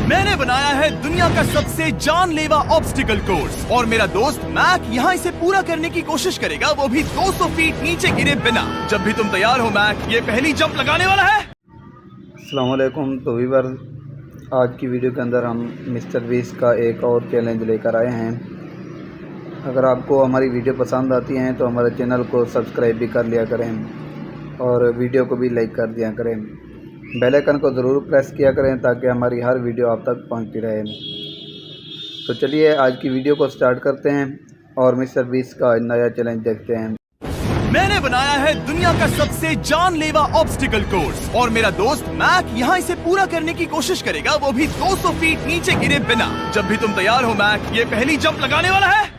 मैंने बनाया है दुनिया का सबसे जानलेवा ऑब्स्टिकल कोर्स और मेरा दोस्त मैक यहाँ इसे पूरा करने की कोशिश करेगा, वो भी 200 फीट नीचे गिरे बिना। जब भी तुम तैयार हो मैक, ये पहली जंप लगाने वाला है। अस्सलाम वालेकुम। तो वीवर, आज की वीडियो के अंदर हम मिस्टर बीस्ट का एक और चैलेंज लेकर आए हैं। अगर आपको हमारी वीडियो पसंद आती हैं तो हमारे चैनल को सब्सक्राइब भी कर लिया करें और वीडियो को भी लाइक कर दिया करें। बेल आइकन को ज़रूर प्रेस किया करें ताकि हमारी हर वीडियो आप तक पहुंचती रहे। तो चलिए आज की वीडियो को स्टार्ट करते हैं और मिस्टर बीस्ट का नया चैलेंज देखते हैं। मैंने बनाया है दुनिया का सबसे जानलेवा ऑब्स्टिकल कोर्स और मेरा दोस्त मैक यहाँ इसे पूरा करने की कोशिश करेगा, वो भी 200 फीट नीचे गिरे बिना। जब भी तुम तैयार हो मैक, ये पहली जंप लगाने वाला है।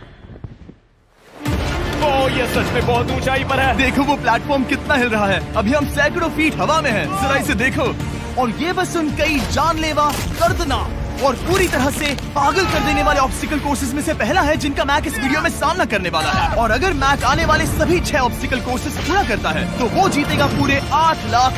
ओह, ये सच में बहुत ऊंचाई पर है। देखो वो प्लेटफॉर्म कितना हिल रहा है। अभी हम सैकड़ों फीट हवा में हैं। जरा इसे देखो। और ये बस उन कई जानलेवा, दर्दनाक और पूरी तरह से पागल कर देने वाले ऑब्स्टिकल कोर्सेज में से पहला है जिनका मैक इस वीडियो में सामना करने वाला है। और अगर मैक आने वाले सभी 6 ऑब्स्टिकल कोर्सेज पूरा करता है तो वो जीतेगा पूरे $8 लाख।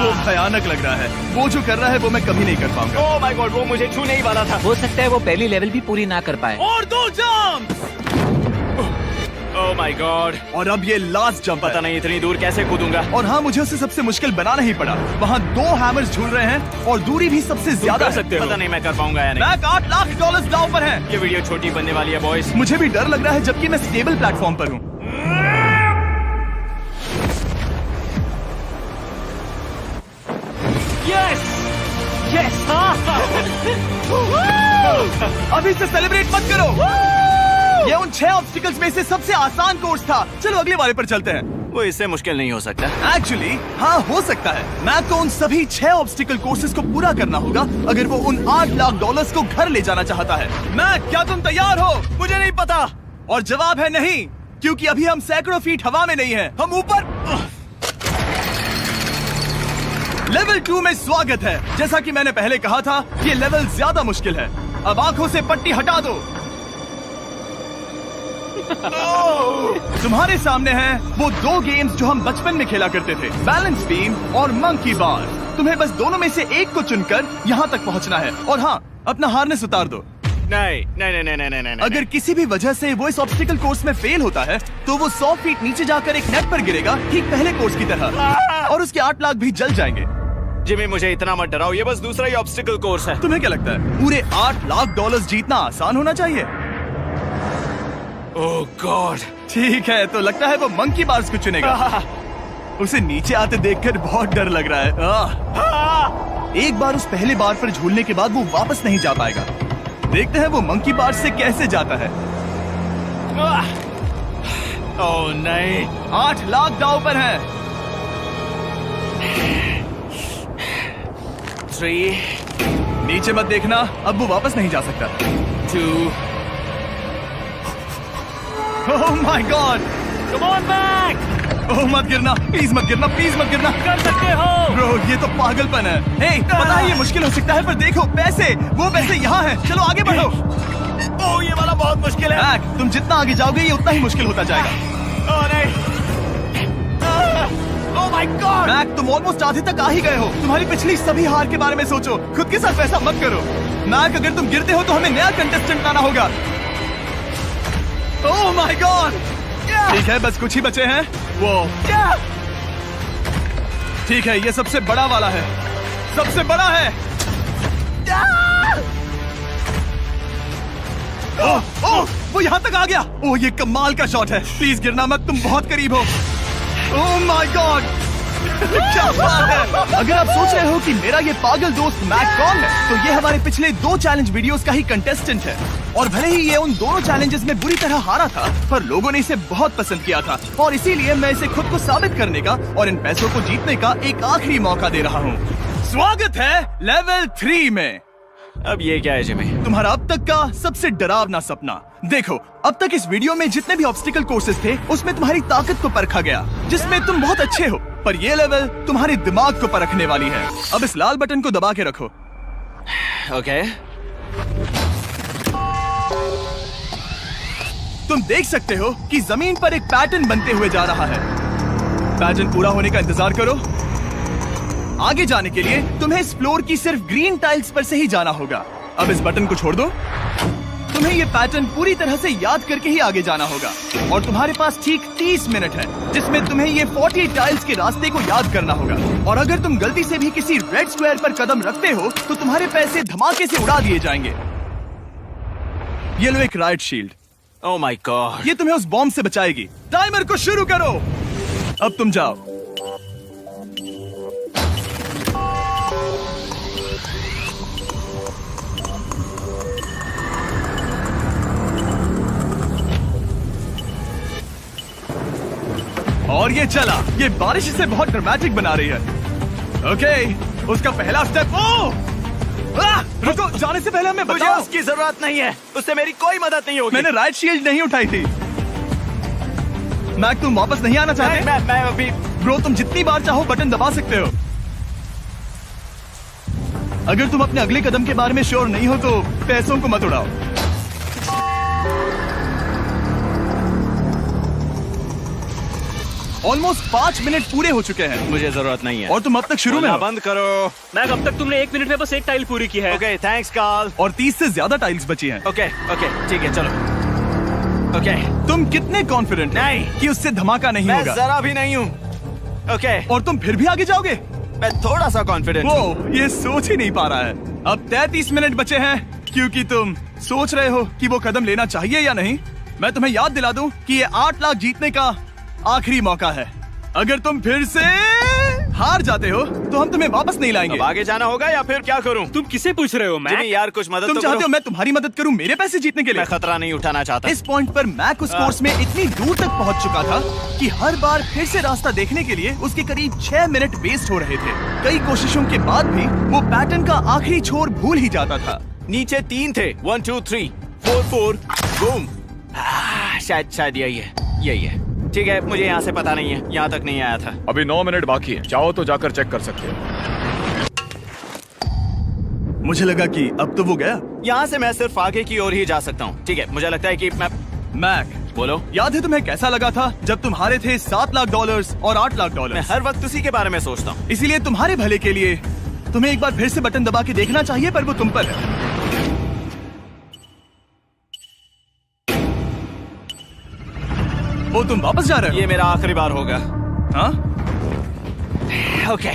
वो भयानक लग रहा है। वो जो कर रहा है वो मैं कभी नहीं कर पाऊंगा। ओह माय गॉड, वो मुझे छू नहीं वाला था। हो सकता है वो पहली लेवल भी पूरी ना कर पाए। और 2 जंप। Oh my God. और अब ये लास्ट जंप। पता नहीं इतनी दूर कैसे कूदूंगा। और हाँ, मुझे उसे सबसे मुश्किल बनाना ही पड़ा। वहाँ 2 हैमर्स झूल रहे हैं और दूरी भी सबसे ज्यादा कर सकते हो। पता नहीं मैं कर पाऊंगा या नहीं। मैक $8 लाख दांव पर है। ये वीडियो छोटी बनने वाली है बॉयज। मुझे भी डर लग रहा है जबकि मैं स्टेबल प्लेटफॉर्म पर हूँ। Yes yes. अभी से सेलिब्रेट मत करो। ये उन 6 ऑब्स्टिकल्स में से सबसे आसान कोर्स था। चलो अगले वाले पर चलते हैं। वो इससे मुश्किल नहीं हो सकता। एक्चुअली हाँ, हो सकता है। मैक को उन सभी 6 ऑब्स्टिकल कोर्सेज को पूरा करना होगा अगर वो उन $8 लाख को घर ले जाना चाहता है। मैक, क्या तुम तैयार हो? मुझे नहीं पता। और जवाब है नहीं, क्योंकि अभी हम सैकड़ों फीट हवा में नहीं हैं। हम ऊपर। लेवल 2 में स्वागत है। जैसा कि मैंने पहले कहा था, ये लेवल ज्यादा मुश्किल है। अब आंखों से पट्टी हटा दो। तुम्हारे सामने हैं वो 2 गेम्स जो हम बचपन में खेला करते थे, बैलेंस बीम और मंकी बार। तुम्हें बस दोनों में से एक को चुनकर यहाँ तक पहुँचना है। और हाँ, अपना हार्नेस उतार दो। नहीं नहीं नहीं नहीं नहीं नहीं। अगर किसी भी वजह से वो इस ऑब्स्टिकल कोर्स में फेल होता है तो वो 100 फीट नीचे जाकर एक नेट पर गिरेगा, ठीक पहले कोर्स की तरह। और उसके 8 लाख भी जल जाएंगे। जिमी, मुझे इतना मत डराओ। ये बस दूसरा ही ऑब्स्टिकल कोर्स है। तुम्हें क्या लगता है पूरे $8 लाख जीतना आसान होना चाहिए? ओह गॉड। ठीक है, तो लगता है वो मंकी बार्स को चुनेगा। उसे नीचे आते देखकर बहुत डर लग रहा है। एक बार उस पहले बार पर झूलने के बाद वो वापस नहीं जा पाएगा। देखते हैं वो मंकी बार से कैसे जाता है। ओह नहीं। $8 लाख दांव पर है। 3 नीचे मत देखना, अब वो वापस नहीं जा सकता। 2 oh my god. Come on back. Oh मत गिरना, प्लीज मत गिरना, प्लीज मत गिरना। कर सकते हो ब्रो, ये तो पागलपन है। हे, पता है ये मुश्किल हो सकता है, पर देखो पैसे, वो पैसे यहाँ हैं। चलो आगे बढ़ो। ओह, ये वाला बहुत मुश्किल है। मैक, तुम जितना आगे जाओगे ये उतना ही मुश्किल होता जाएगा। ओह नहीं। ओह माय गॉड। मैक, तुम ऑलमोस्ट आधे तक आ ही गए हो। तुम्हारी पिछली सभी हार के बारे में सोचो। खुद के साथ वैसा मत करो। मैक, अगर तुम गिरते हो तो हमें नया कंटेस्टेंट लाना होगा। ओह माय गॉड। ठीक है, बस कुछ ही बचे हैं। वो ठीक है, ये सबसे बड़ा वाला है। सबसे बड़ा है। ओह ओह, वो यहाँ तक आ गया। ओह, ये कमाल का शॉट है। प्लीज गिरना मत, तुम बहुत करीब हो। ओह माय गॉड, क्या बात है। अगर आप सोच रहे हो कि मेरा ये पागल दोस्त मैक कौन है, तो ये हमारे पिछले 2 चैलेंज वीडियोस का ही कंटेस्टेंट है। और भले ही ये उन दोनों चैलेंजेस में बुरी तरह हारा था, पर लोगों ने इसे बहुत पसंद किया था और इसीलिए मैं इसे खुद को साबित करने का और इन पैसों को जीतने का एक आखिरी मौका दे रहा हूँ। स्वागत है लेवल 3 में। अब ये क्या है जिमी? तुम्हारा अब तक का सबसे डरावना सपना। देखो, अब तक इस वीडियो में जितने भी ऑब्स्टिकल कोर्सेज थे उसमें तुम्हारी ताकत को परखा गया, जिसमें तुम बहुत अच्छे हो। पर ये लेवल तुम्हारे दिमाग को परखने वाली है। अब इस लाल बटन को दबा के रखो। ओके। तुम देख सकते हो कि जमीन पर एक पैटर्न बनते हुए जा रहा है। पैटर्न पूरा होने का इंतजार करो। आगे जाने के लिए तुम्हें इस फ्लोर की सिर्फ ग्रीन टाइल्स पर से ही जाना होगा। अब इस बटन को छोड़ दो। तुम्हें ये पैटर्न पूरी तरह से याद करके ही आगे जाना होगा और तुम्हारे पास ठीक 30 मिनट है जिसमें तुम्हें ये 40 टाइल्स के रास्ते को याद करना होगा। और अगर तुम गलती से भी किसी रेड स्क्वायर पर कदम रखते हो तो तुम्हारे पैसे धमाके से उड़ा दिए जाएंगे। ये लो एक right shield. Oh my God. ये तुम्हें उस बॉम्ब से बचाएगी। टाइमर को शुरू करो। अब तुम जाओ। और ये चला। ये बारिश इसे बहुत ड्रामेटिक बना रही है। ओके, उसका पहला स्टेप। रुको, जाने से पहले हमें मुझे बताओ। उसकी जरूरत नहीं है, उससे मेरी कोई मदद नहीं होगी। मैंने राइट शील्ड नहीं उठाई थी। मैक, तुम वापस नहीं आना चाहते? मैं अभी। ब्रो, तुम जितनी बार चाहो बटन दबा सकते हो। अगर तुम अपने अगले कदम के बारे में श्योर नहीं हो तो पैसों को मत उड़ाओ। ऑलमोस्ट 5 मिनट पूरे हो चुके हैं मुझे जरूरत नहीं है। और तुम अब तक शुरू में हो। बंद करो। मैक, अब तक तुमने 1 मिनट में बस एक टाइल पूरी की है। Okay, thanks Carl. और 30 से ज्यादा टाइल्स बची हैं। ओके ठीक है, चलो। ओके, तुम कितने कॉन्फिडेंट नहीं कि उससे धमाका नहीं मैं होगा? जरा भी नहीं हूँ। ओके, और तुम फिर भी आगे जाओगे? मैं थोड़ा सा कॉन्फिडेंट हूँ। वो ये सोच ही नहीं पा रहा है। अब 33 मिनट बचे हैं क्योंकि तुम सोच रहे हो कि वो कदम लेना चाहिए या नहीं। मैं तुम्हें याद दिला दूं कि ये 8 लाख जीतने का आखिरी मौका है। अगर तुम फिर से हार जाते हो तो हम तुम्हें वापस नहीं लाएंगे। अब आगे जाना होगा या फिर क्या करूं? तुम किसे पूछ रहे हो मैक? जिमी यार, कुछ मदद तुम तो चाहते करो। हो मैं तुम्हारी मदद करूं मेरे पैसे जीतने के लिए? मैं खतरा नहीं उठाना चाहता। इस पॉइंट पर मैक उस कोर्स में इतनी दूर तक पहुंच चुका था कि हर बार फिर से रास्ता देखने के लिए उसके करीब 6 मिनट वेस्ट हो रहे थे। कई कोशिशों के बाद भी वो पैटर्न का आखिरी छोर भूल ही जाता था। नीचे 3 थे। 1 2 3 4 4 बूम। शायद यही है। ठीक है, मुझे यहाँ से पता नहीं है, यहाँ तक नहीं आया था। अभी 9 मिनट बाकी है, चाहो तो जाकर चेक कर सकते हो। मुझे लगा कि अब तो वो गया। यहाँ से मैं सिर्फ आगे की ओर ही जा सकता हूँ। ठीक है, मुझे लगता है कि मैं। मैक, बोलो। याद है तुम्हें कैसा लगा था जब तुम हारे थे $7 लाख और $8 लाख? मैं हर वक्त उसी के बारे में सोचता हूँ। इसीलिए तुम्हारे भले के लिए तुम्हें एक बार फिर से बटन दबा के देखना चाहिए, पर वो तुम पर है। वो तुम वापस जा रहे हो? ये मेरा आखिरी बार होगा। हाँ? Okay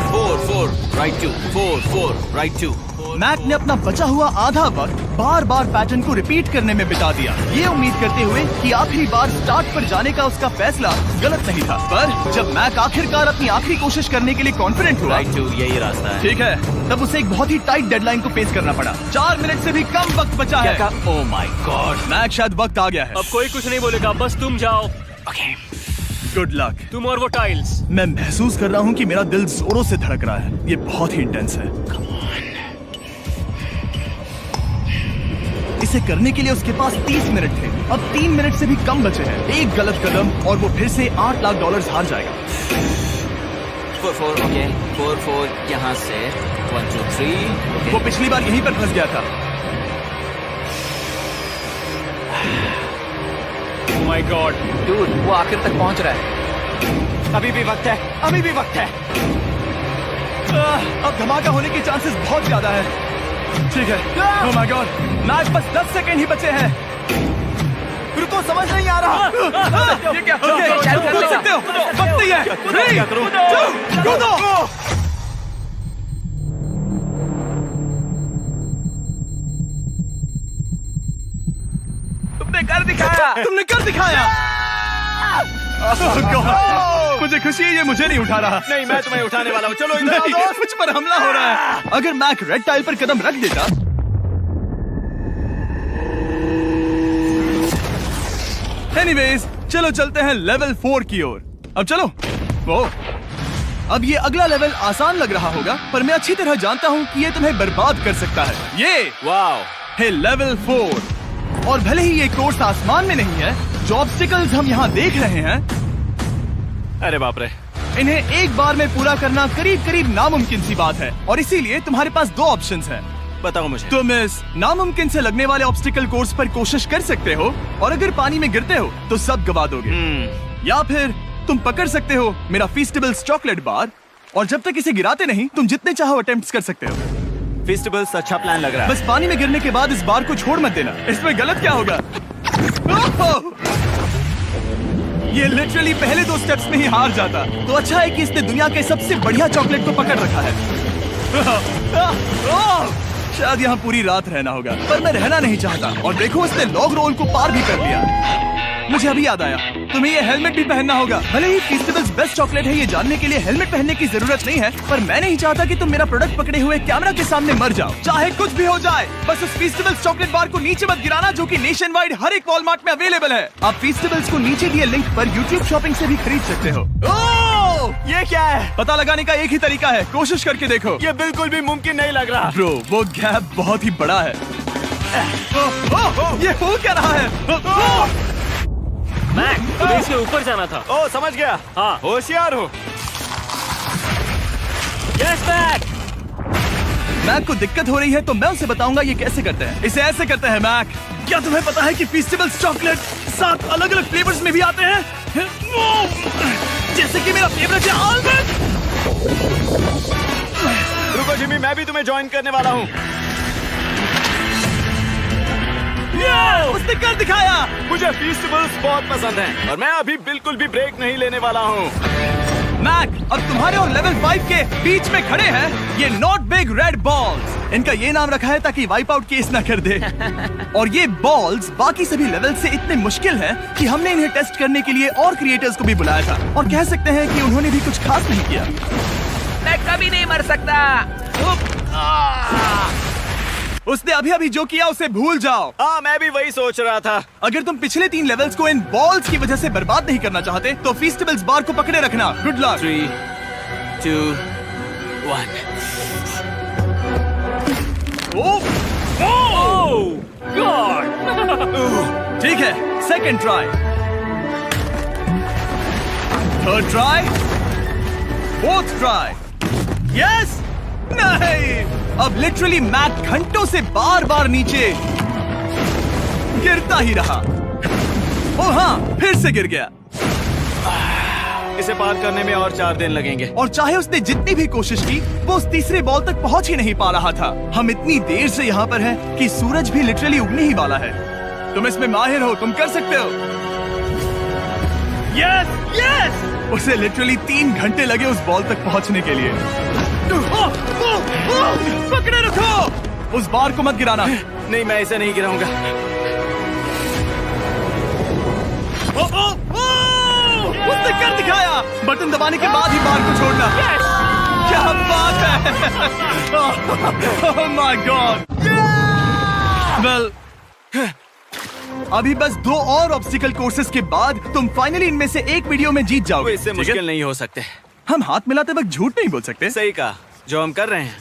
4 right 2 4 right 2। मैक ने अपना बचा हुआ आधा वक्त बार बार पैटर्न को रिपीट करने में बिता दिया, ये उम्मीद करते हुए कि आखिरी बार स्टार्ट पर जाने का उसका फैसला गलत नहीं था। पर जब मैक आखिरकार अपनी आखिरी कोशिश करने के लिए कॉन्फिडेंट हुआ, राइट 2 यही रास्ता है। ठीक है, तब उसे एक बहुत ही टाइट डेडलाइन को फेस करना पड़ा। 4 मिनट से भी कम वक्त बचा है। ओह माय गॉड। मैक, शायद वक्त आ गया है। अब कोई कुछ नहीं बोलेगा, बस तुम जाओ। Okay, good luck. तुम और वो टाइल्स। मैं महसूस कर रहा हूँ कि मेरा दिल जोरों से धड़क रहा है। ये बहुत ही इंटेंस है। इसे करने के लिए उसके पास 30 मिनट थे। अब 3 मिनट से भी कम बचे हैं। एक गलत कदम और वो फिर से $8 लाख हार जाएगा। 4 ओके 4 यहाँ से 1 2 3। वो पिछली बार यहीं पर फंस गया था। ओह माय गॉड, डूड, वो आखिर तक पहुंच रहा है। अभी भी वक्त है। अब धमाका होने की चांसेस बहुत ज्यादा है। ठीक है। ओह माय गॉड, मैच बस 10 सेकंड ही बचे हैं। रुको, समझ नहीं आ रहा। ये क्या? ओके, चालू कर कर लेगा। सकते हो। वक्त नहीं है। 3 2 कूदो। तुमने कर दिखाया। Oh God, मुझे खुशी है ये मुझे नहीं उठा रहा। नहीं, मैं तुम्हें उठाने वाला हूँ। चलो इधर आओ नहीं, दोस्त। मुझ पर हमला हो रहा है। अगर मैक रेड टाइल पर कदम रख देता। एनीवेज, चलो चलते हैं लेवल 4 की ओर। अब चलो। वो अब ये अगला लेवल आसान लग रहा होगा, पर मैं अच्छी तरह जानता हूँ कि ये तुम्हें बर्बाद कर सकता है। ये वाओ है लेवल 4। और भले ही ये कोर्स आसमान में नहीं है, जो ऑब्स्टिकल्स हम यहाँ देख रहे हैं, अरे बाप रे, इन्हें एक बार में पूरा करना करीब करीब नामुमकिन सी बात है। और इसीलिए तुम्हारे पास 2 ऑप्शंस हैं। बताओ मुझे। तुम इस नामुमकिन से लगने वाले ऑब्स्टिकल कोर्स पर कोशिश कर सकते हो, और अगर पानी में गिरते हो तो सब गवा दोगे। या फिर तुम पकड़ सकते हो मेरा फीस्टेबल्स चॉकलेट बार, और जब तक इसे गिराते नहीं तुम जितने चाहो अटेम्प्ट्स कर सकते हो। फेस्टिवल्स अच्छा प्लान लग रहा है। बस पानी में गिरने के बाद इस बार को छोड़ मत देना, इसमें गलत क्या होगा? ओह! ये लिटरली पहले 2 स्टेप्स में ही हार जाता। तो अच्छा है कि इसने दुनिया के सबसे बढ़िया चॉकलेट को पकड़ रखा है। शायद यहाँ पूरी रात रहना होगा, पर मैं रहना नहीं चाहता। और देखो इसने लॉग रोल को पार भी कर लिया। मुझे अभी याद आया, तुम्हें ये हेलमेट भी पहनना होगा। भले ही फेस्टिवल्स बेस्ट चॉकलेट है ये जानने के लिए हेलमेट पहनने की जरूरत नहीं है, पर मैं नहीं चाहता कि तुम मेरा प्रोडक्ट पकड़े हुए कैमरा के सामने मर जाओ। चाहे कुछ भी हो जाए, बस उस फेस्टिवल्स चॉकलेट बार को नीचे मत गिराना, जो कि नेशन वाइड हर एक वॉलमार्ट में अवेलेबल है। आप फेस्टिवल्स को नीचे दिए लिंक पर यूट्यूब शॉपिंग से भी खरीद सकते हो। ये क्या है? पता लगाने का एक ही तरीका है, कोशिश करके देखो। ये बिल्कुल भी मुमकिन नहीं लग रहा। ब्रो, वो गैप बहुत ही बड़ा है। ये हो क्या रहा है? मैक, तुम्हें इसके ऊपर जाना था। ओ समझ गया। हाँ। होशियार हो। Yes Mac. मैक को दिक्कत हो रही है तो मैं उसे बताऊंगा ये कैसे करते हैं। इसे ऐसे करते हैं मैक। क्या तुम्हें पता है कि फेस्टिवल्स चॉकलेट 7 अलग अलग फ्लेवर्स में भी आते हैं? जैसे कि मेरा फेवरेट है आलमंड। रुको जिमी, मैं भी तुम्हें ज्वाइन करने वाला हूँ। उसने कर दिखाया। मुझे फेस्टिवल्स बहुत पसंद हैं और मैं अभी बिल्कुल भी ब्रेक नहीं लेने वाला हूँ। मैक, अब तुम्हारे और लेवल 5 के बीच में खड़े हैं ये नॉट बिग रेड बॉल्स। इनका ये नाम रखा है ताकि वाइप आउट केस ना कर दे। और ये बॉल्स बाकी सभी लेवल से इतने मुश्किल हैं कि हमने इन्हें टेस्ट करने के लिए और क्रिएटर्स को भी बुलाया था, और कह सकते हैं कि उन्होंने भी कुछ खास नहीं किया। मैं कभी नहीं मर सकता। उसने अभी अभी जो किया उसे भूल जाओ। हाँ, मैं भी वही सोच रहा था। अगर तुम पिछले 3 लेवल्स को इन बॉल्स की वजह से बर्बाद नहीं करना चाहते तो फेस्टिवल्स बार को पकड़े रखना। Good luck. 3, 2, 1। ठीक है, second try, third try, fourth try. Yes, नहीं। अब लिटरली मैक घंटों से बार बार नीचे गिरता ही रहा। ओ हाँ, फिर से गिर गया। इसे पार करने में और 4 दिन लगेंगे। और चाहे उसने जितनी भी कोशिश की, वो उस तीसरे बॉल तक पहुंच ही नहीं पा रहा था। हम इतनी देर से यहाँ पर हैं कि सूरज भी लिटरली उगने ही वाला है। तुम इसमें माहिर हो, तुम कर सकते हो। Yes, yes. उसे लिटरली 3 घंटे लगे उस बॉल तक पहुंचने के लिए। पकड़े रखो, उस बार को मत गिराना। नहीं, मैं इसे नहीं गिराऊंगा। उसने कर दिखाया। बटन दबाने के बाद ही बार को छोड़ना। क्या बात है। ओह माय गॉड। वेल, अभी बस 2 और ऑब्स्टिकल कोर्सेस के बाद तुम फाइनली इनमें से एक वीडियो में जीत जाओगे। इससे मुश्किल नहीं हो सकते। हम हाथ मिलाते वक्त झूठ नहीं बोल सकते। सही कहा, जो हम कर रहे हैं।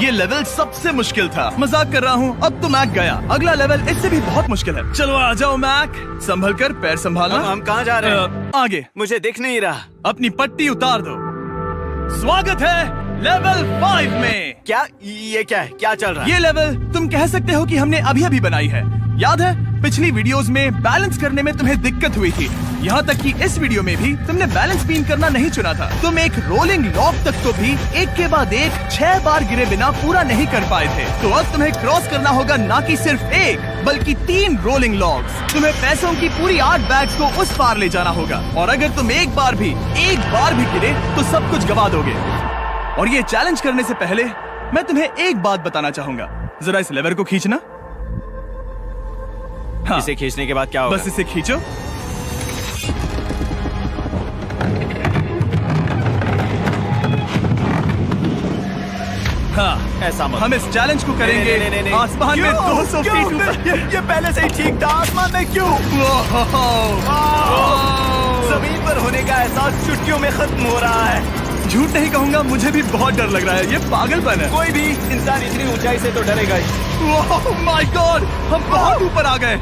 ये लेवल सबसे मुश्किल था। मजाक कर रहा हूँ, अब तो मैक गया। अगला लेवल इससे भी बहुत मुश्किल है। चलो आ जाओ मैक, संभल कर, पैर संभालना। हम कहाँ जा रहे हैं? आगे। मुझे दिख नहीं रहा। अपनी पट्टी उतार दो। स्वागत है लेवल 5 में। क्या ये क्या है? क्या चल रहा है? ये लेवल तुम कह सकते हो कि हमने अभी अभी बनाई है। याद है पिछली वीडियोस में बैलेंस करने में तुम्हें दिक्कत हुई थी, यहाँ तक कि इस वीडियो में भी तुमने बैलेंस बीम करना नहीं चुना था। तुम एक रोलिंग लॉक तक को भी एक के बाद एक 6 बार गिरे बिना पूरा नहीं कर पाए थे। तो अब तुम्हें क्रॉस करना होगा ना कि सिर्फ 1 बल्कि 3 रोलिंग लॉक्स। तुम्हें पैसों की पूरी 8 बैग्स को उस पार ले जाना होगा, और अगर तुम एक बार भी गिरे तो सब कुछ गवा दोगे। और ये चैलेंज करने से पहले मैं तुम्हें एक बात बताना चाहूंगा। जरा इस लेवर को खींचना। हाँ, इसे खींचने के बाद क्या होगा? बस इसे खींचो। हाँ, ऐसा मत। हम इस चैलेंज को करेंगे नहीं। आसमान में 200 फीट ऊपर। ये पहले से ही ठीक था। आसमान में क्यों? जमीन पर होने का एहसास चुटकियों में खत्म हो रहा है। झूठ नहीं कहूंगा, मुझे भी बहुत डर लग रहा है। ये पागलपन है। कोई भी इंसान इतनी ऊंचाई से तो डरेगा ही। ओह माय गॉड, हम बहुत ऊपर आ गए।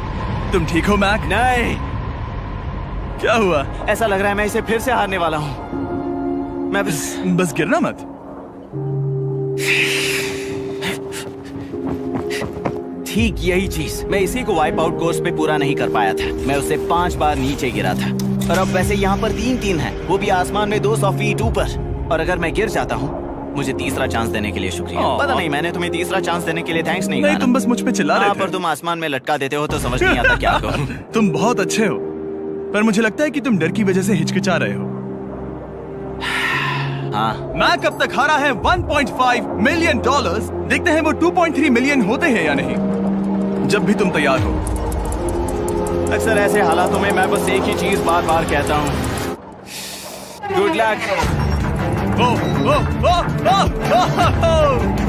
तुम ठीक हो मैक? नहीं। क्या हुआ? ऐसा लग रहा है मैं इसे फिर से हारने वाला हूँ। मैं बस गिरना मत। ठीक यही चीज, मैं इसी को वाइप आउट कोर्स पे पूरा नहीं कर पाया था। मैं उससे 5 बार नीचे गिरा था और अब वैसे यहाँ पर 3-3 है, वो भी आसमान में 200 फीट ऊपर। और अगर मैं गिर जाता हूँ, मुझे तीसरा चांस देने के लिए शुक्रिया। पता नहीं मैंने तुम्हें तीसरा चांस देने के लिए थैंक्स नहीं कहा। तुम बस मुझ पे चिल्ला रहे थे। पर तुम आसमान में लटका देते हो तो समझ नहीं आता क्या करूं। तुम बहुत अच्छे हो, पर मुझे लगता है कि तुम डर की वजह से हिचकिचा रहे हो। हाँ। मैक अब तक हारा है $1.5 मिलियन। देखते हैं वो 2.3 मिलियन होते हैं या नहीं। जब भी तुम तैयार हो। अक्सर ऐसे हालातों में मैं बस एक ही चीज बार बार कहता हूँ, गुड लक।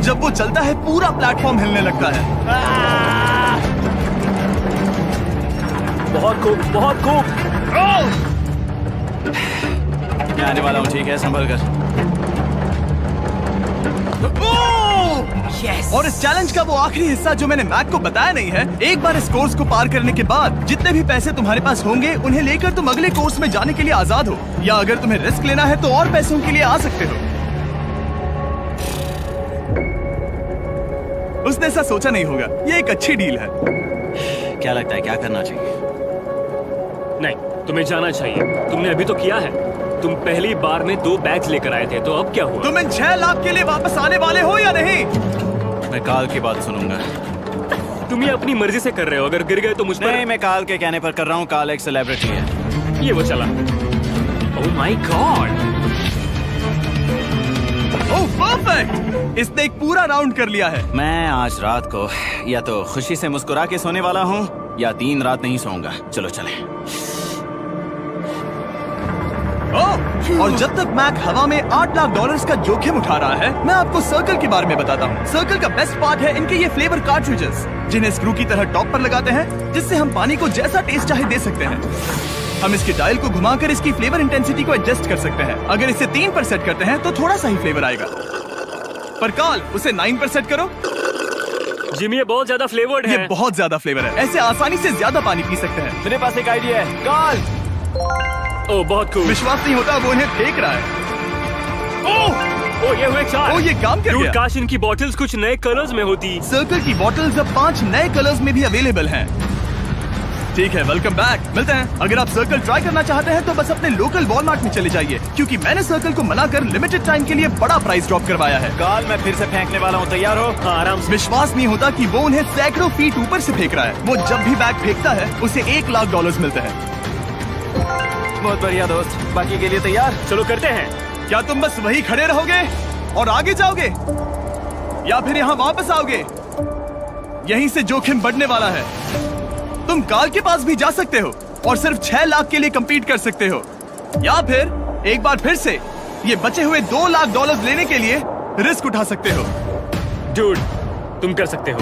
जब वो चलता है पूरा प्लेटफॉर्म हिलने लगता है। बहुत खूब, बहुत खूब। मैं आने वाला हूँ, ठीक है, संभल कर। Yes. और इस चैलेंज का वो आखिरी हिस्सा जो मैंने मैक को बताया नहीं है, एक बार इस कोर्स को पार करने के बाद जितने भी पैसे तुम्हारे पास होंगे उन्हें लेकर तुम अगले कोर्स में जाने के लिए आजाद हो, या अगर तुम्हें रिस्क लेना है तो और पैसों के लिए आ सकते हो। उसने ऐसा सोचा नहीं होगा, ये एक अच्छी डील है। क्या लगता है क्या करना चाहिए? नहीं, तुम्हें जाना चाहिए। तुमने अभी तो किया है। तुम पहली बार में 2 बैग्स लेकर आए थे, तो अब क्या हुआ? तुम इन 6 लाख के लिए वापस आने वाले हो या नहीं? मैं काल की बात सुनूंगा। तुम ये अपनी मर्जी से कर रहे हो, अगर गिर गए तो मुझ पर। नहीं, मैं काल के कहने पर कर रहा हूँ। काल एक सेलिब्रिटी है। ये वो चला। ओह माय गॉड। ओह परफेक्ट, इसने एक पूरा राउंड कर लिया है। मैं आज रात को या तो खुशी से मुस्कुरा के सोने वाला हूँ या 3 रात नहीं सोऊंगा। चलो चलें। और जब तक मैक हवा में $8 लाख का जोखिम उठा रहा है, मैं आपको सर्कल के बारे में बताता हूँ। सर्कल का बेस्ट पार्ट है इनके ये फ्लेवर कार्ट्रिजेस, जिन्हें स्क्रू की तरह टॉप पर लगाते हैं, जिससे हम पानी को जैसा टेस्ट चाहे दे सकते हैं। हम इसके डायल को घुमाकर इसकी फ्लेवर इंटेंसिटी को एडजस्ट कर सकते हैं। अगर इसे 3 पर सेट करते हैं तो थोड़ा सा ही फ्लेवर आएगा, पर काल उसे 9 पर सेट करो। जिमी, ये बहुत ज्यादा फ्लेवर्ड है। ये बहुत ज्यादा फ्लेवर है, ऐसे आसानी से ज्यादा पानी पी सकते हैं। मेरे पास एक आइडिया है। काल, ओह बहुत खूब। विश्वास नहीं होता, वो उन्हें फेंक रहा है। ओह ये हुए 4। ओह ये काम कर गया। काश इनकी बॉटल्स कुछ नए कलर्स में होती। सर्कल की बॉटल्स अब 5 नए कलर्स में भी अवेलेबल हैं। ठीक है, वेलकम बैक। मिलते हैं। अगर आप सर्कल ट्राई करना चाहते हैं तो बस अपने लोकल वॉलमार्ट में चले जाइए, क्योंकि मैंने सर्कल को मना कर लिमिटेड टाइम के लिए बड़ा प्राइस ड्रॉप करवाया है। काल, मैं फिर से फेंकने वाला हूँ, तैयार हो? हाँ, आराम से। विश्वास नहीं होता कि वो उन्हें सैकड़ों फीट ऊपर से फेंक रहा है। वो जब भी बैग फेंकता है उसे $1 लाख मिलते हैं। बहुत बढ़िया दोस्त, बाकी के लिए तैयार? चलो करते हैं। क्या तुम बस वही खड़े रहोगे और आगे जाओगे, या फिर यहाँ वापस आओगे? यहीं से जोखिम बढ़ने वाला है। तुम काल के पास भी जा सकते हो और सिर्फ 6 लाख के लिए compete कर सकते हो, या फिर एक बार फिर से ये बचे हुए $2 लाख लेने के लिए रिस्क उठा सकते हो। डूड, तुम कर सकते हो।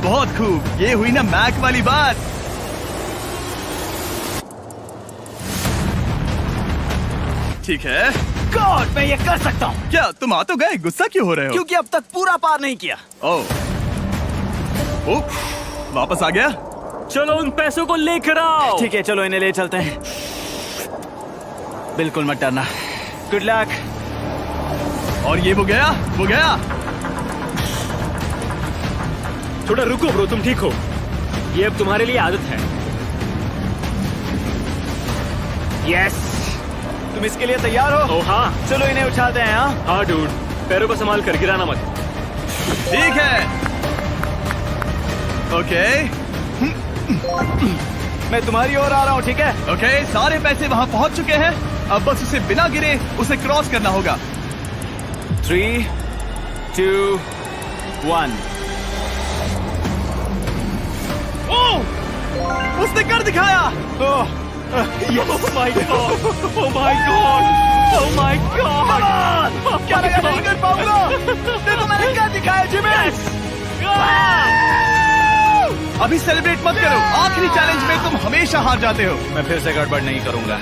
बहुत खूब, ये हुई ना मैक वाली बात। ठीक है। गॉड, मैं ये कर सकता हूँ। क्या तुम आ तो गए, गुस्सा क्यों हो रहे हो? क्योंकि अब तक पूरा पार नहीं किया। ओह, वापस आ गया। चलो उन पैसों को लेकर आओ। ठीक है, चलो इन्हें ले चलते हैं। बिल्कुल मत डरना। Good luck. और ये वो गया। थोड़ा रुको ब्रो, तुम ठीक हो? ये अब तुम्हारे लिए आदत है। यस। तुम इसके लिए तैयार हो? ओह हाँ। चलो इन्हें उठाते हैं। हाँ डूड, पैरों को संभाल कर, गिराना मत। ठीक है। ओके, मैं तुम्हारी ओर आ रहा हूँ, ठीक है? ओके, सारे पैसे वहाँ पहुँच चुके हैं। अब बस उसे बिना गिरे उसे क्रॉस करना होगा। 3, 2, 1। ओह, उसने कर दिखाया। Oh my god! Oh my god! Oh my god! क्या लगा नहीं कर पाऊंगा? देखो मैंने क्या दिखाया जिमी। अभी सेलिब्रेट मत करो, आखिरी चैलेंज में तुम हमेशा हार जाते हो। मैं फिर से गड़बड़ नहीं करूंगा।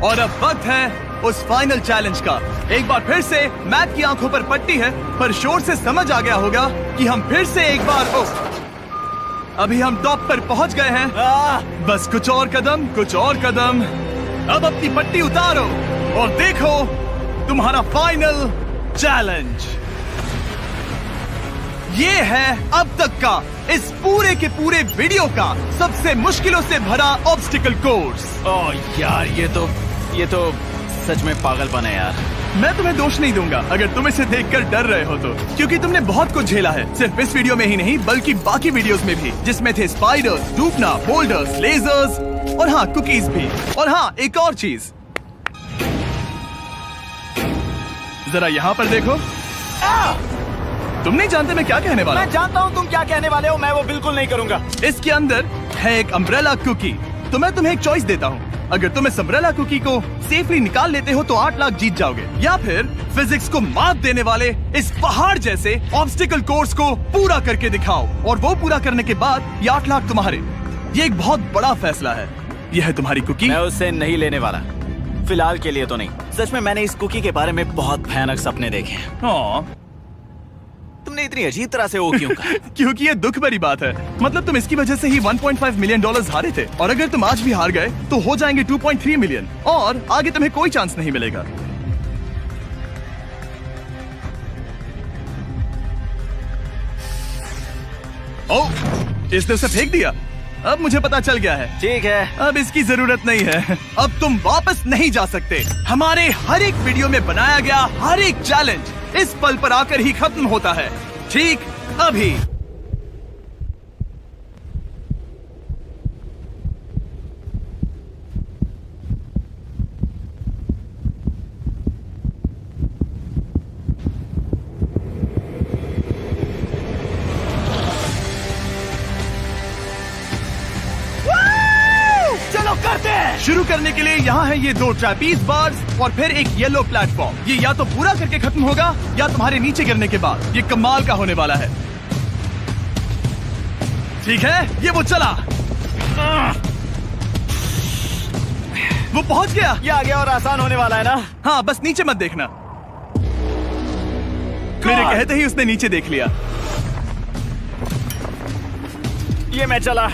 और अब वक्त है उस फाइनल चैलेंज का। एक बार फिर से मैक की आंखों पर पट्टी है, पर शोर से समझ आ गया होगा कि हम फिर से एक बार अभी हम टॉप पर पहुंच गए हैं। बस कुछ और कदम। अब अपनी पट्टी उतारो और देखो तुम्हारा फाइनल चैलेंज। ये है अब तक का इस पूरे के पूरे वीडियो का सबसे मुश्किलों से भरा ऑब्स्टिकल कोर्स। ओह यार, ये तो सच में पागलपन है यार। मैं तुम्हें दोष नहीं दूंगा अगर तुम इसे देखकर डर रहे हो तो, क्योंकि तुमने बहुत कुछ झेला है, सिर्फ इस वीडियो में ही नहीं बल्कि बाकी वीडियोस में भी, जिसमें थे स्पाइडर्स, डूबना, बोल्डर्स, लेजर्स और हाँ कुकीज भी। और हाँ एक और चीज, जरा यहाँ पर देखो। तुम नहीं जानते मैं क्या कहने वाला हूँ। मैं जानता हूँ तुम क्या कहने वाले हो, मैं वो बिल्कुल नहीं करूंगा। इसके अंदर है एक अम्ब्रेला कुकी। तो मैं तुम्हें एक चॉइस देता हूँ, अगर तुम इस अम्ब्रेला कुकी को सेफली निकाल लेते हो तो 8 लाख जीत जाओगे, या फिर फिजिक्स को मात देने वाले इस पहाड़ जैसे ऑब्स्टिकल कोर्स को पूरा करके दिखाओ और वो पूरा करने के बाद ये 8 लाख तुम्हारे। ये एक बहुत बड़ा फैसला है। यह है तुम्हारी कुकी। मैं उससे नहीं लेने वाला, फिलहाल के लिए तो नहीं। सच में मैंने इस कुकी के बारे में बहुत भयानक सपने देखे हैं। हाँ। तुमने इतनी अजीब तरह से वो क्यों कहा? क्योंकि ये दुख भरी बात है। मतलब तुम इसकी वजह से ही 1.5 मिलियन डॉलर्स हारे थे, और अगर तुम आज भी हार गए तो हो जाएंगे 2.3 मिलियन, और आगे तुम्हें कोई चांस नहीं मिलेगा। ओह, इसने उसे फेंक दिया। अब मुझे पता चल गया है। ठीक है, अब इसकी जरूरत नहीं है। अब तुम वापस नहीं जा सकते। हमारे हर एक वीडियो में बनाया गया हर एक चैलेंज इस पल पर आकर ही खत्म होता है, ठीक अभी। चलो करते हैं। शुरू करने के लिए यहाँ है ये 2 ट्रैपीज बार्स और फिर एक येलो प्लेटफॉर्म। ये या तो पूरा करके खत्म होगा या तुम्हारे नीचे गिरने के बाद। ये कमाल का होने वाला है। ठीक है, ये वो चला। वो पहुंच गया। ये आगे और आसान होने वाला है ना? हाँ, बस नीचे मत देखना। मेरे कहते ही उसने नीचे देख लिया। ये मैं चला।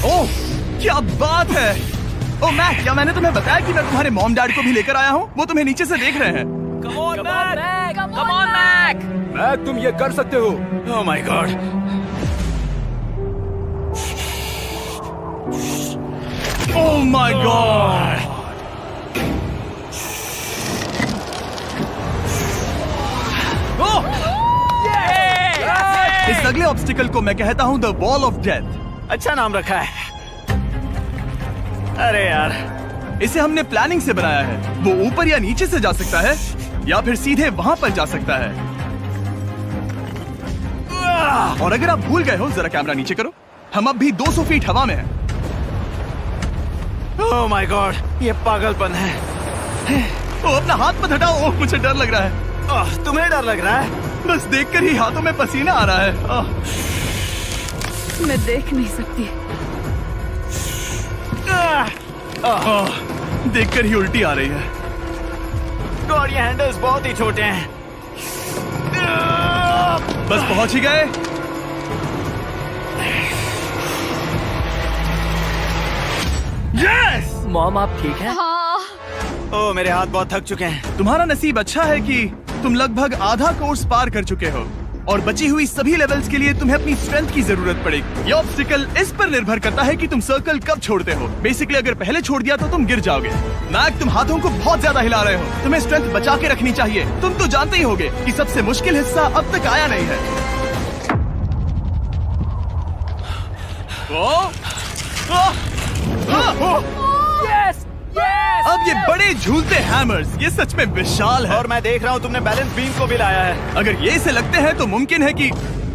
ओह, क्या बात है। ओह मैक, क्या मैंने तुम्हें बताया कि मैं तुम्हारे मॉम डैड को भी लेकर आया हूँ? वो तुम्हें नीचे से देख रहे हैं। Come on Mac. मैक, तुम ये कर सकते हो। ओह my God. Oh my God. इस अगले ऑब्स्टिकल को मैं कहता हूँ द वॉल ऑफ डेथ। अच्छा नाम रखा है। अरे यार, इसे हमने प्लानिंग से बनाया है। वो ऊपर या नीचे से जा सकता है या फिर सीधे वहां पर जा सकता है। और अगर आप भूल गए हो, जरा कैमरा नीचे करो। हम अब भी 200 फीट हवा में हैं। ओह माय गॉड, ये पागलपन है। ओ, अपना हाथ मत हटाओ। ओह, मुझे डर लग रहा है। तुम्हें डर लग रहा है? बस देखकर ही हाथों में पसीना आ रहा है। मैं देख नहीं सकती। देखकर ही उल्टी आ रही है। गॉड, ये हैंडल्स बहुत ही छोटे हैं। बस पहुंच ही गए। यस! मॉम, आप ठीक हैं? हाँ। ओह, मेरे हाथ बहुत थक चुके हैं। तुम्हारा नसीब अच्छा है कि तुम लगभग आधा कोर्स पार कर चुके हो, और बची हुई सभी लेवल्स के लिए तुम्हें अपनी स्ट्रेंथ की जरूरत पड़ेगी। ये ऑब्स्टिकल इस पर निर्भर करता है कि तुम सर्कल कब छोड़ते हो। बेसिकली अगर पहले छोड़ दिया तो तुम गिर जाओगे। मैक, तुम हाथों को बहुत ज्यादा हिला रहे हो। तुम्हें स्ट्रेंथ बचा के रखनी चाहिए। तुम तो जानते ही होगे कि सबसे मुश्किल हिस्सा अब तक आया नहीं है। Yes, yes. अब ये बड़े झूलते हैमर्स, ये सच में विशाल है। और मैं देख रहा हूँ तुमने बैलेंस बीम को भी लाया है। अगर ये इसे लगते हैं तो मुमकिन है कि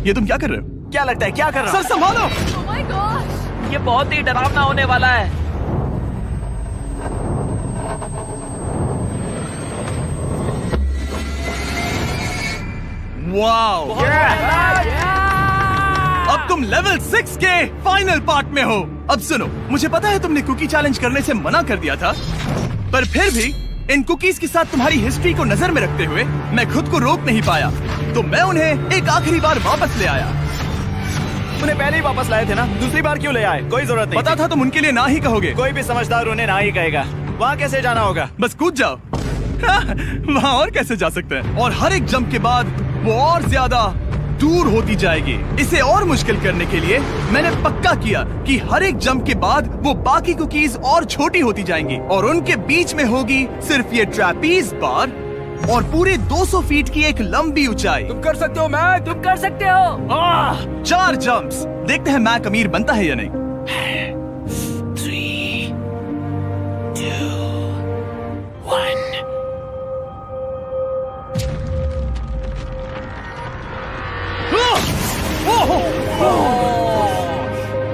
ये तुम क्या कर रहे हो? क्या लगता है, क्या कर रहा सर संभालो। Oh my gosh! ये बहुत ही डरावना होने वाला है। वाओ! अब तुम लेवल 6 के फाइनल पार्ट में हो। अब सुनो, मुझे पता है तुमने कुकी चैलेंज करने से मना कर दिया था, पर फिर भी इन कुकीज के साथ तुम्हारी हिस्ट्री को नजर में रखते हुए मैं खुद को रोक नहीं पाया, तो मैं उन्हें एक आखिरी बार वापस ले आया। उन्हें पहले ही वापस लाए थे ना, दूसरी बार क्यों ले आए? कोई जरूरत नहीं। पता था तुम उनके लिए ना ही कहोगे। कोई भी समझदार उन्हें ना ही कहेगा। वहाँ कैसे जाना होगा? बस कूद जाओ। वहाँ और कैसे जा सकते हैं? और हर एक जंप के बाद वो और ज्यादा दूर होती जाएगी। इसे और मुश्किल करने के लिए मैंने पक्का किया कि हर एक जंप के बाद वो बाकी कुकीज और छोटी होती जाएंगी और उनके बीच में होगी सिर्फ ये ट्रैपीज बार और पूरे 200 फीट की एक लंबी ऊंचाई। तुम कर सकते हो मैक, तुम कर सकते हो। 4 जंप्स। देखते हैं मैक अमीर बनता है या नहीं। 3, 2, 1।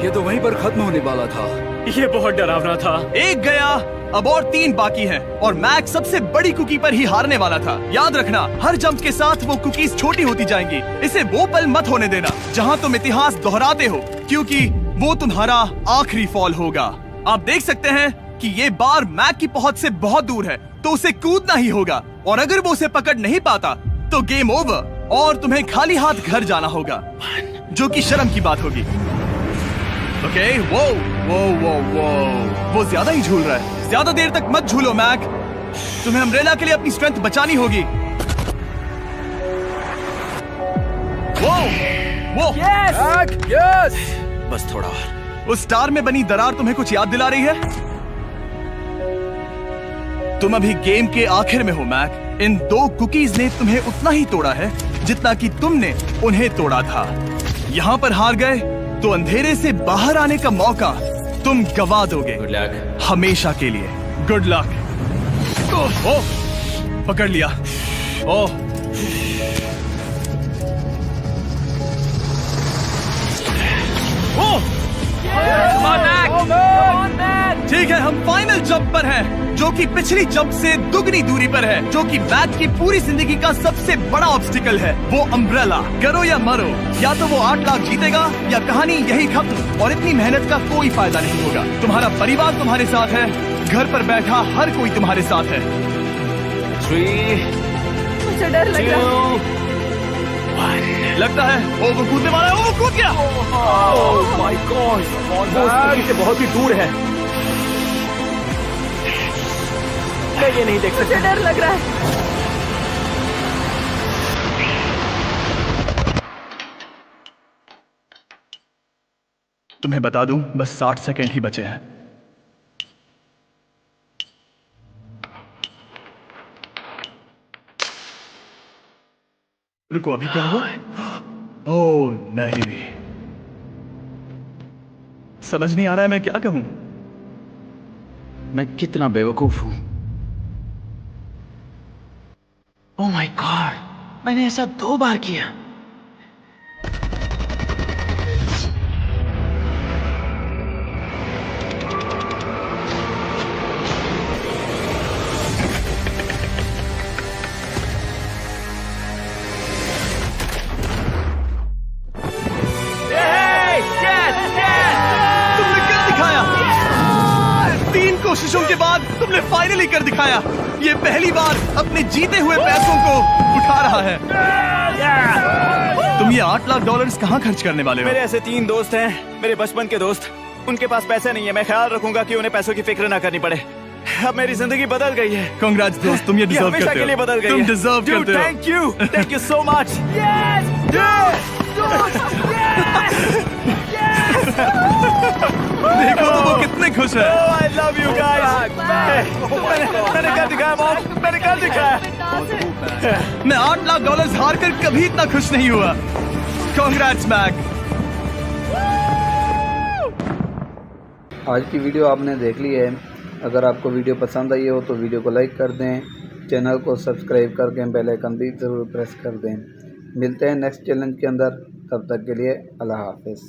ये तो वहीं पर खत्म होने वाला था। ये बहुत डरावना था। एक गया, अब और 3 बाकी हैं और मैक सबसे बड़ी कुकी पर ही हारने वाला था। याद रखना, हर जंप के साथ वो कुकीज छोटी होती जाएंगी। इसे वो पल मत होने देना जहां तुम इतिहास दोहराते हो, क्योंकि वो तुम्हारा आखिरी फॉल होगा। आप देख सकते हैं कि ये बार मैक की पहुंच से बहुत दूर है, तो उसे कूदना ही होगा और अगर वो उसे पकड़ नहीं पाता तो गेम ओवर और तुम्हें खाली हाथ घर जाना होगा, जो कि शर्म की बात होगी। ओके, वो ज्यादा ही झूल रहा है। ज्यादा देर तक मत झूलो मैक, तुम्हें अम्ब्रेला के लिए अपनी स्ट्रेंथ बचानी होगी। वो यस। बस थोड़ा और। उस स्टार में बनी दरार तुम्हें कुछ याद दिला रही है? तुम अभी गेम के आखिर में हो मैक। इन 2 कुकीज ने तुम्हें उतना ही तोड़ा है जितना कि तुमने उन्हें तोड़ा था। यहाँ पर हार गए तो अंधेरे से बाहर आने का मौका तुम गवा दोगे। Good luck. हमेशा के लिए। Good luck. ओह, पकड़ लिया। ओह, ठीक है, हम फाइनल जंप पर हैं, जो कि पिछली जंप से दुगनी दूरी पर है, जो कि मैक की पूरी जिंदगी का सबसे बड़ा ऑब्स्टिकल है, वो अम्ब्रेला। करो या मरो, या तो वो 8 लाख जीतेगा या कहानी यही खत्म और इतनी मेहनत का कोई फायदा नहीं होगा। तुम्हारा परिवार तुम्हारे साथ है, घर पर बैठा हर कोई तुम्हारे साथ है। 3, मुझे डर लग रहा है। 2, 1। लगता है वो कूदने वाला है। वो कूद गया। ओह माय गॉड, वो से बहुत ही दूर है। मैं ये नहीं देख सकता। मुझे डर लग रहा है। तुम्हें बता दूं, बस 60 सेकेंड ही बचे हैं। रुको, अभी क्या हुआ? ओह नहीं, समझ नहीं आ रहा है मैं क्या कहूं। मैं कितना बेवकूफ हूं। ओह माय गॉड, मैंने ऐसा 2 बार किया। तुमने कर दिखाया। 3 कोशिशों के बाद तुमने फाइनली कर दिखाया। ये पहली बार अपने जीते हुए पैसों को उठा रहा है। तुम ये $8 लाख कहाँ खर्च करने वाले हो? मेरे ऐसे 3 दोस्त हैं, मेरे बचपन के दोस्त। उनके पास पैसे नहीं है। मैं ख्याल रखूंगा कि उन्हें पैसों की फिक्र ना करनी पड़े। अब मेरी जिंदगी बदल गई है। कांग्रेट्स दोस्त, तुम ये डिजर्व हमेशा करते के लिए हो। बदल गई तुम है। डिजर्व करते हो। Thank you so much. देखो तो वो कितने खुश है। I love you guys. मैंने कर दिखाया मॉम, मैंने कर दिखाया। मैं $8 लाख हार कर कभी इतना खुश नहीं हुआ। Congrats Mac. आज की वीडियो आपने देख ली है। अगर आपको वीडियो पसंद आई हो तो वीडियो को लाइक कर दें, चैनल को सब्सक्राइब करके बेल आइकन भी ज़रूर प्रेस कर दें। मिलते हैं नेक्स्ट चैलेंज के अंदर, तब तक के लिए अल्लाह हाफ़िज़।